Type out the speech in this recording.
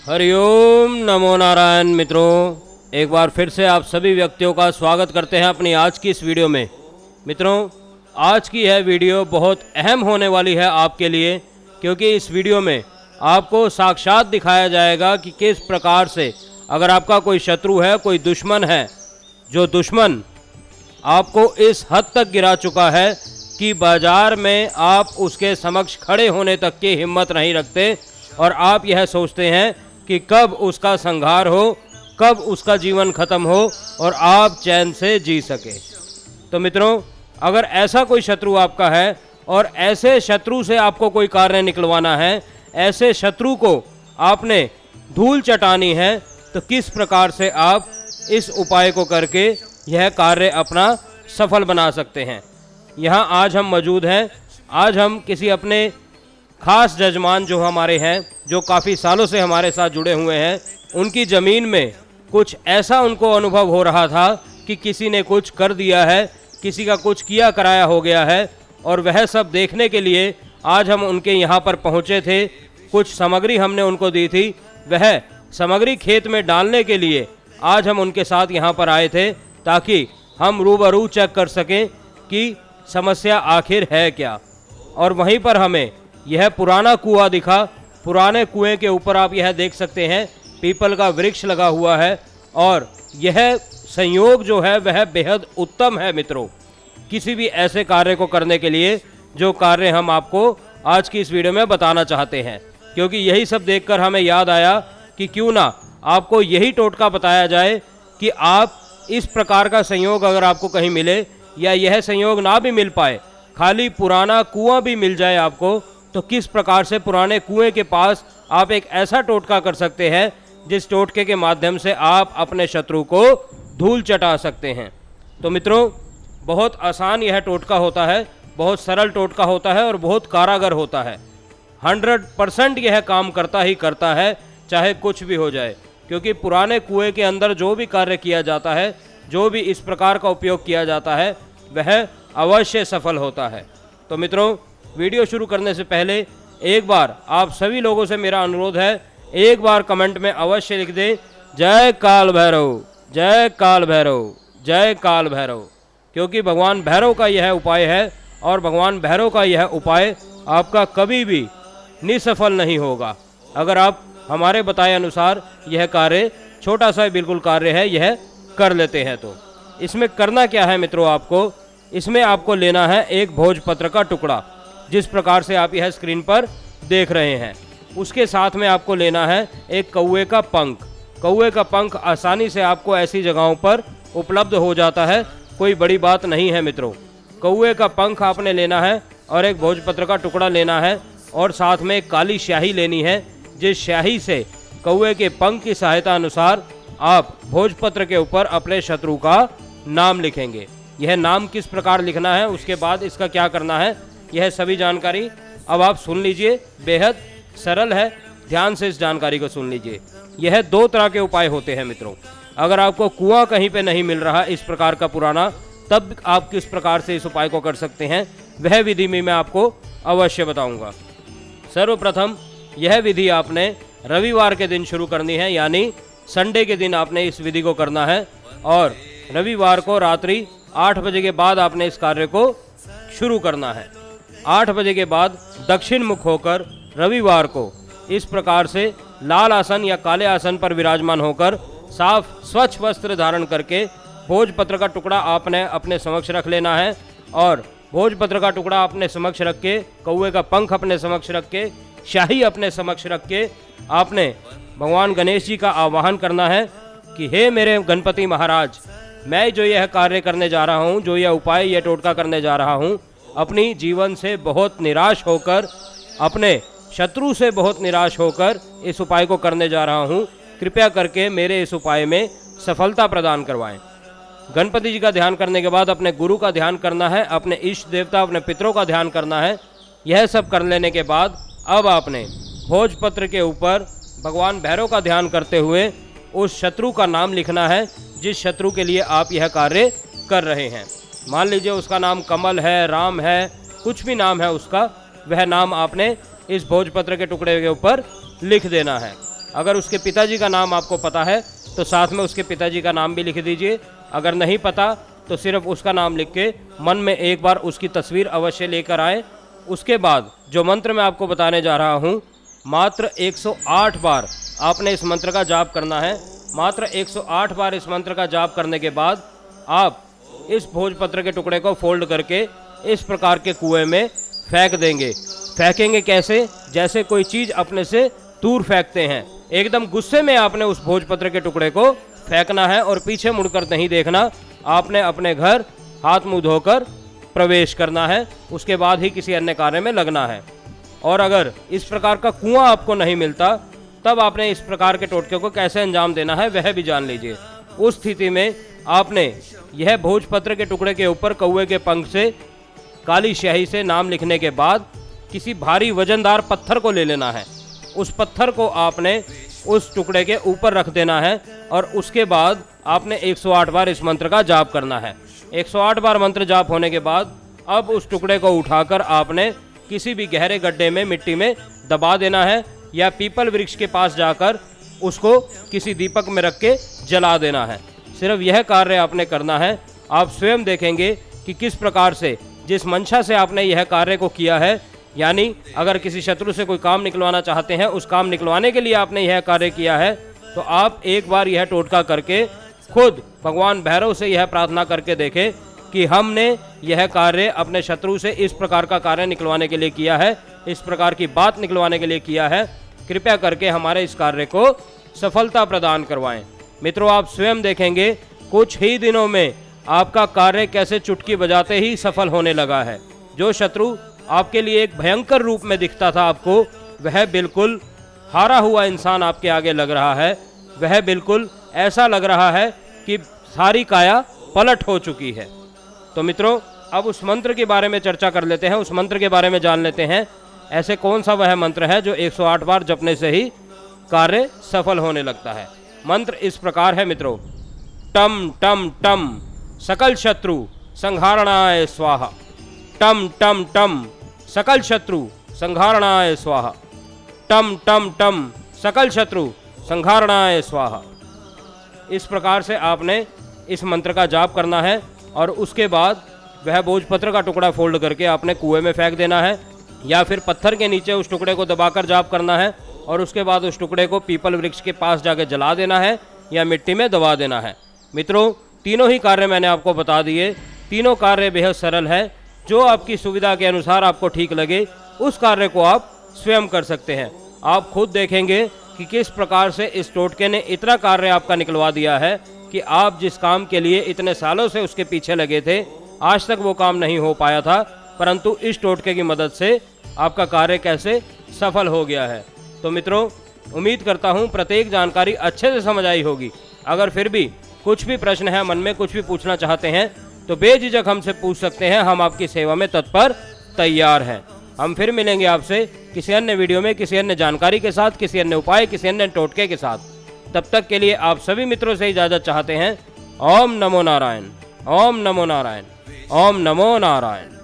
हरिओम नमो नारायण। मित्रों, एक बार फिर से आप सभी व्यक्तियों का स्वागत करते हैं अपनी आज की इस वीडियो में। मित्रों, आज की यह वीडियो बहुत अहम होने वाली है आपके लिए, क्योंकि इस वीडियो में आपको साक्षात दिखाया जाएगा कि किस प्रकार से अगर आपका कोई शत्रु है, कोई दुश्मन है, जो दुश्मन आपको इस हद तक गिरा चुका है कि बाजार में आप उसके समक्ष खड़े होने तक की हिम्मत नहीं रखते और आप यह सोचते हैं कि कब उसका संहार हो, कब उसका जीवन खत्म हो और आप चैन से जी सके। तो मित्रों, अगर ऐसा कोई शत्रु आपका है और ऐसे शत्रु से आपको कोई कार्य निकलवाना है, ऐसे शत्रु को आपने धूल चटानी है, तो किस प्रकार से आप इस उपाय को करके यह कार्य अपना सफल बना सकते हैं। यहाँ आज हम मौजूद हैं। आज हम किसी अपने खास जजमान जो हमारे हैं, जो काफ़ी सालों से हमारे साथ जुड़े हुए हैं, उनकी ज़मीन में कुछ ऐसा उनको अनुभव हो रहा था कि किसी ने कुछ कर दिया है, किसी का कुछ किया कराया हो गया है, और वह सब देखने के लिए आज हम उनके यहाँ पर पहुँचे थे। कुछ सामग्री हमने उनको दी थी, वह सामग्री खेत में डालने के लिए आज हम उनके साथ यहाँ पर आए थे, ताकि हम रूबरू चेक कर सकें कि समस्या आखिर है क्या। और वहीं पर हमें यह पुराना कुआं दिखा। पुराने कुएं के ऊपर आप यह देख सकते हैं पीपल का वृक्ष लगा हुआ है, और यह संयोग जो है वह बेहद उत्तम है मित्रों, किसी भी ऐसे कार्य को करने के लिए जो कार्य हम आपको आज की इस वीडियो में बताना चाहते हैं। क्योंकि यही सब देखकर हमें याद आया कि क्यों ना आपको यही टोटका बताया जाए कि आप इस प्रकार का संयोग अगर आपको कहीं मिले, या यह संयोग ना भी मिल पाए, खाली पुराना कुआं भी मिल जाए आपको, तो किस प्रकार से पुराने कुएं के पास आप एक ऐसा टोटका कर सकते हैं जिस टोटके के माध्यम से आप अपने शत्रु को धूल चटा सकते हैं। तो मित्रों, बहुत आसान यह टोटका होता है, बहुत सरल टोटका होता है और बहुत कारागर होता है। 100% यह काम करता ही करता है, चाहे कुछ भी हो जाए। क्योंकि पुराने कुएं के अंदर जो भी कार्य किया जाता है, जो भी इस प्रकार का उपयोग किया जाता है, वह अवश्य सफल होता है। तो मित्रों, वीडियो शुरू करने से पहले एक बार आप सभी लोगों से मेरा अनुरोध है, एक बार कमेंट में अवश्य लिख दें, जय काल भैरव, जय काल भैरव, जय काल भैरव। क्योंकि भगवान भैरव का यह उपाय है, और भगवान भैरव का यह उपाय आपका कभी भी निसफल नहीं होगा अगर आप हमारे बताए अनुसार यह कार्य, छोटा सा बिल्कुल कार्य है, यह कर लेते हैं। तो इसमें करना क्या है मित्रों, आपको इसमें आपको लेना है एक भोजपत्र का टुकड़ा, जिस प्रकार से आप यह स्क्रीन पर देख रहे हैं। उसके साथ में आपको लेना है एक कौवे का पंख। कौवे का पंख आसानी से आपको ऐसी जगहों पर उपलब्ध हो जाता है, कोई बड़ी बात नहीं है मित्रों। कौवे का पंख आपने लेना है और एक भोजपत्र का टुकड़ा लेना है, और साथ में एक काली स्याही लेनी है, जिस स्याही से कौवे के पंख की सहायता अनुसार आप भोजपत्र के ऊपर अपने शत्रु का नाम लिखेंगे। यह नाम किस प्रकार लिखना है, उसके बाद इसका क्या करना है, यह सभी जानकारी अब आप सुन लीजिए। बेहद सरल है, ध्यान से इस जानकारी को सुन लीजिए। यह 2 तरह के उपाय होते हैं मित्रों। अगर आपको कुआं कहीं पे नहीं मिल रहा इस प्रकार का पुराना, तब आप किस प्रकार से इस उपाय को कर सकते हैं, वह विधि में मैं आपको अवश्य बताऊंगा। सर्वप्रथम यह विधि आपने रविवार के दिन शुरू करनी है, यानी संडे के दिन आपने इस विधि को करना है, और रविवार को रात्रि 8 बजे के बाद आपने इस कार्य को शुरू करना है। 8 बजे के बाद दक्षिण मुख होकर रविवार को इस प्रकार से लाल आसन या काले आसन पर विराजमान होकर साफ स्वच्छ वस्त्र धारण करके भोजपत्र का टुकड़ा आपने अपने समक्ष रख लेना है, और भोजपत्र का टुकड़ा अपने समक्ष रख के, कौवे का पंख अपने समक्ष रख के, शाही अपने समक्ष रख के आपने भगवान गणेश जी का आवाहन करना है कि हे मेरे गणपति महाराज, मैं जो यह कार्य करने जा रहा हूँ, जो यह उपाय, यह टोटका करने जा रहा हूँ, अपनी जीवन से बहुत निराश होकर, अपने शत्रु से बहुत निराश होकर इस उपाय को करने जा रहा हूँ। कृपया करके मेरे इस उपाय में सफलता प्रदान करवाएं। गणपति जी का ध्यान करने के बाद अपने गुरु का ध्यान करना है, अपने इष्ट देवता, अपने पितरों का ध्यान करना है। यह सब कर लेने के बाद अब आपने भोजपत्र के ऊपर भगवान भैरव का ध्यान करते हुए उस शत्रु का नाम लिखना है, जिस शत्रु के लिए आप यह कार्य कर रहे हैं। मान लीजिए उसका नाम कमल है, राम है, कुछ भी नाम है उसका, वह नाम आपने इस भोजपत्र के टुकड़े के ऊपर लिख देना है। अगर उसके पिताजी का नाम आपको पता है तो साथ में उसके पिताजी का नाम भी लिख दीजिए। अगर नहीं पता तो सिर्फ उसका नाम लिख के मन में एक बार उसकी तस्वीर अवश्य लेकर आए। उसके बाद जो मंत्र मैं आपको बताने जा रहा हूँ, मात्र 108 बार आपने इस मंत्र का जाप करना है। मात्र 108 बार इस मंत्र का जाप करने के बाद आप इस भोजपत्र के टुकड़े को फोल्ड करके इस प्रकार के कुएं में फेंक देंगे। फेंकेंगे कैसे? जैसे कोई चीज़ अपने से दूर फेंकते हैं। एकदम गुस्से में आपने उस भोजपत्र के टुकड़े को फेंकना है और पीछे मुड़कर नहीं देखना। आपने अपने घर हाथ मुंह धोकर प्रवेश करना है, उसके बाद ही किसी अन्य कार्य में लगना है। और अगर इस प्रकार का कुआं आपको नहीं मिलता तब आपने इस प्रकार के टोटके को कैसे अंजाम देना है वह भी जान लीजिए। उस स्थिति में आपने यह भोजपत्र के टुकड़े के ऊपर कौवे के पंख से काली स्याही से नाम लिखने के बाद किसी भारी वजनदार पत्थर को ले लेना है। उस पत्थर को आपने उस टुकड़े के ऊपर रख देना है और उसके बाद आपने 108 बार इस मंत्र का जाप करना है। 108 बार मंत्र जाप होने के बाद अब उस टुकड़े को उठाकर आपने किसी भी गहरे गड्ढे में मिट्टी में दबा देना है या पीपल वृक्ष के पास जाकर उसको किसी दीपक में रख के जला देना है। सिर्फ यह कार्य आपने करना है। आप स्वयं देखेंगे कि किस प्रकार से, जिस मंशा से आपने यह कार्य को किया है, यानी अगर किसी शत्रु से कोई काम निकलवाना चाहते हैं, उस काम निकलवाने के लिए आपने यह कार्य किया है, तो आप एक बार यह टोटका करके खुद भगवान भैरव से यह प्रार्थना करके देखें कि हमने यह कार्य अपने शत्रु से इस प्रकार का कार्य निकलवाने के लिए किया है, इस प्रकार की बात निकलवाने के लिए किया है, कृपया करके हमारे इस कार्य को सफलता प्रदान करवाएं। मित्रों, आप स्वयं देखेंगे कुछ ही दिनों में आपका कार्य कैसे चुटकी बजाते ही सफल होने लगा है। जो शत्रु आपके लिए एक भयंकर रूप में दिखता था आपको, वह बिल्कुल हारा हुआ इंसान आपके आगे लग रहा है। वह बिल्कुल ऐसा लग रहा है कि सारी काया पलट हो चुकी है। तो मित्रों, अब उस मंत्र के बारे में चर्चा कर लेते हैं, उस मंत्र के बारे में जान लेते हैं। ऐसे कौन सा वह मंत्र है जो 108 बार जपने से ही कार्य सफल होने लगता है। मंत्र इस प्रकार है मित्रों, टम टम टम सकल शत्रु संहारणाय स्वाहा। टम टम टम सकल शत्रु संहारणाय स्वाहा। टम टम टम सकल शत्रु संहारणाय स्वाहा। इस प्रकार से आपने इस मंत्र का जाप करना है और उसके बाद वह भोजपत्र का टुकड़ा फोल्ड करके आपने कुएं में फेंक देना है या फिर पत्थर के नीचे उस टुकड़े को दबाकर जाप करना है और उसके बाद उस टुकड़े को पीपल वृक्ष के पास जाकर जला देना है या मिट्टी में दबा देना है। मित्रों, तीनों ही कार्य मैंने आपको बता दिए। तीनों कार्य बेहद सरल है। जो आपकी सुविधा के अनुसार आपको ठीक लगे उस कार्य को आप स्वयं कर सकते हैं। आप खुद देखेंगे कि किस प्रकार से इस टोटके ने इतना कार्य आपका निकलवा दिया है कि आप जिस काम के लिए इतने सालों से उसके पीछे लगे थे, आज तक वो काम नहीं हो पाया था, परंतु इस टोटके की मदद से आपका कार्य कैसे सफल हो गया है। तो मित्रों, उम्मीद करता हूँ प्रत्येक जानकारी अच्छे से समझ आई होगी। अगर फिर भी कुछ भी प्रश्न है, मन में कुछ भी पूछना चाहते हैं तो बेझिझक हमसे पूछ सकते हैं। हम आपकी सेवा में तत्पर तैयार हैं। हम फिर मिलेंगे आपसे किसी अन्य वीडियो में, किसी अन्य जानकारी के साथ, किसी अन्य उपाय, किसी अन्य टोटके के साथ। तब तक के लिए आप सभी मित्रों से इजाजत चाहते हैं। ओम नमो नारायण, ओम नमो नारायण, ओम नमो नारायण।